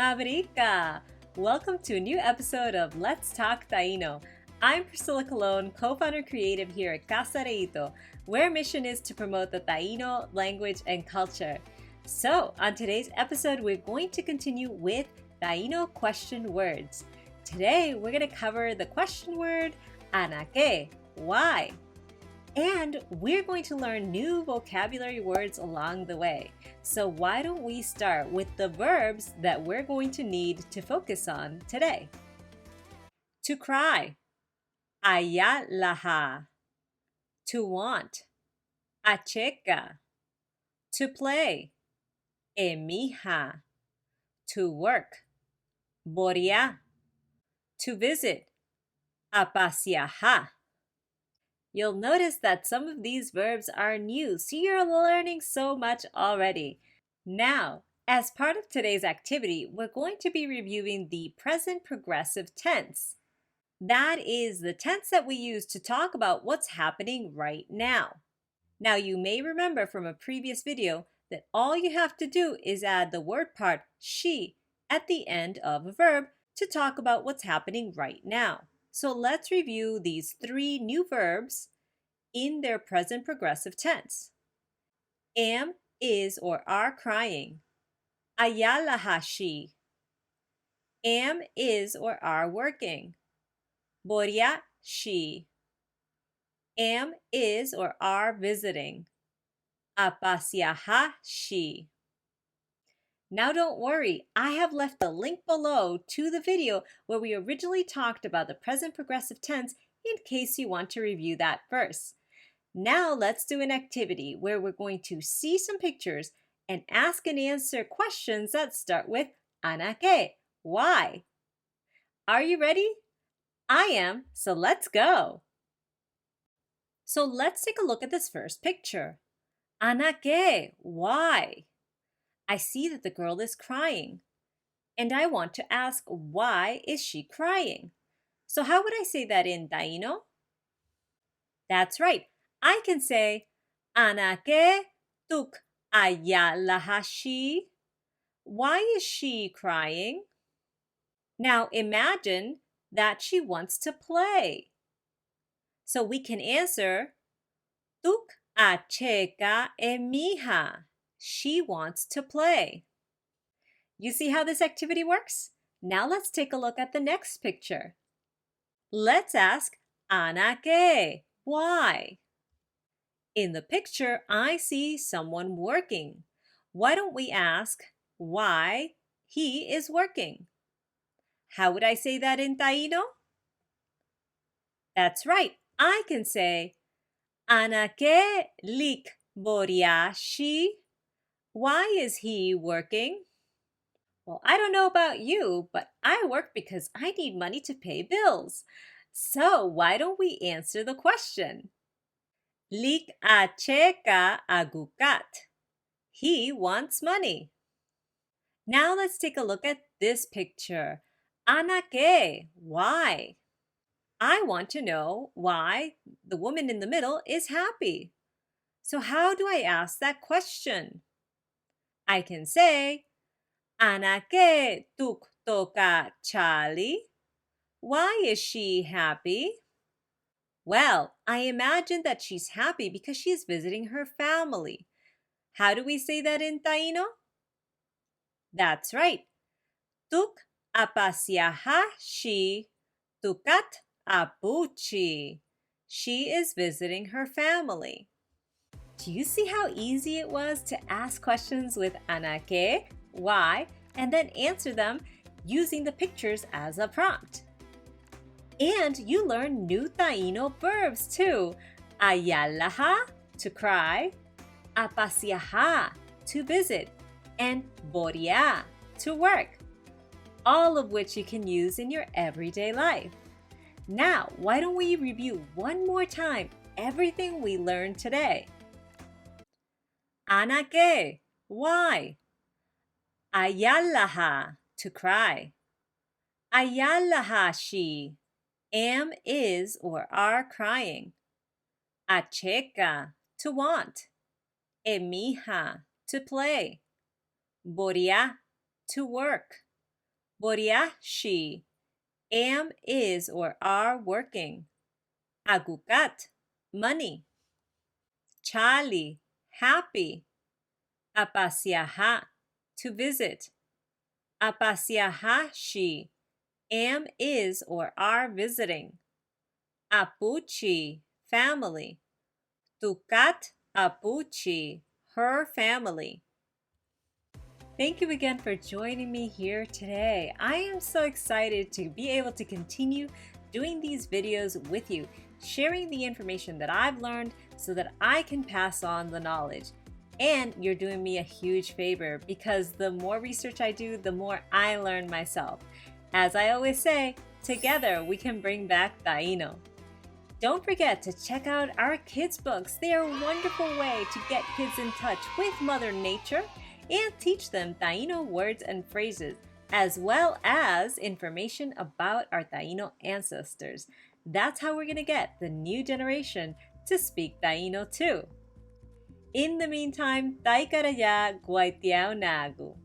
Mabrika! Welcome to a new episode of Let's Talk Taíno. I'm Priscilla Colon, co-founder creative here at Casa Reito, where our mission is to promote the Taíno language and culture. So, on today's episode, we're going to continue with Taíno question words. Today, we're going to cover the question word Anaké, why? And we're going to learn new vocabulary words along the way. So why don't we start with the verbs that we're going to need to focus on today? To cry, allá laha. To want, acheca. To play, emija. To work, boria. To visit, apaciaja. You'll notice that some of these verbs are new, so you're learning so much already. Now, as part of today's activity, we're going to be reviewing the present progressive tense. That is the tense that we use to talk about what's happening right now. Now, you may remember from a previous video that all you have to do is add the word part she at the end of a verb to talk about what's happening right now. So let's review these three new verbs in their present progressive tense. Am, is, or are crying. Allá laha she. Am, is, or are working. Boria she. Am, is, or are visiting. Apaciaja she. Now don't worry, I have left the link below to the video where we originally talked about the present progressive tense in case you want to review that first. Now let's do an activity where we're going to see some pictures and ask and answer questions that start with Anaké, why? Are you ready? I am, so let's go. So let's take a look at this first picture. Anaké, why? I see that the girl is crying, and I want to ask why is she crying? So how would I say that in Taíno? That's right. I can say Anaké tuk allá laha she. Why is she crying? Now imagine that she wants to play. So we can answer tuk acheca emija. She wants to play. You see how this activity works? Now let's take a look at the next picture. Let's ask Anaké, why? In the picture, I see someone working. Why don't we ask why he is working? How would I say that in Taíno? That's right. I can say Anaké lik boriashi. Why is he working? Well, I don't know about you, but I work because I need money to pay bills. So why don't we answer the question? Lik acheka agukat. He wants money. Now let's take a look at this picture. Anaké, why? I want to know why the woman in the middle is happy. So how do I ask that question? I can say, Anaké tuk toka chali. Why is she happy? Well, I imagine that she's happy because she's visiting her family. How do we say that in Taíno? That's right. Tuk apaciaja she tukat apuchi. She is visiting her family. Do you see how easy it was to ask questions with Anaké, why, and then answer them using the pictures as a prompt? And you learn new Taíno verbs too. Allá laha, to cry, apaciaja, to visit, and boria, to work, all of which you can use in your everyday life. Now, why don't we review one more time everything we learned today? Anaké, why? Allá laha, to cry. Allá laha she, am, is, or are crying. Acheca, to want. Emija, to play. Boria, to work. Boriashi, am, is, or are working. Agukat, money. Chali, happy. Apasyaha, to visit. Apasyahashi, am, is, or are visiting. Apuchi, family. Tukat apuchi, her family. Thank you again for joining me here today. I am so excited to be able to continue doing these videos with you, sharing the information that I've learned so that I can pass on the knowledge. And you're doing me a huge favor because the more research I do, the more I learn myself. As I always say, together we can bring back Taíno. Don't forget to check out our kids' books. They are a wonderful way to get kids in touch with Mother Nature and teach them Taíno words and phrases, as well as information about our Taíno ancestors. That's how we're going to get the new generation to speak Taíno too. In the meantime, Ta'i karaya guaitiao nagu.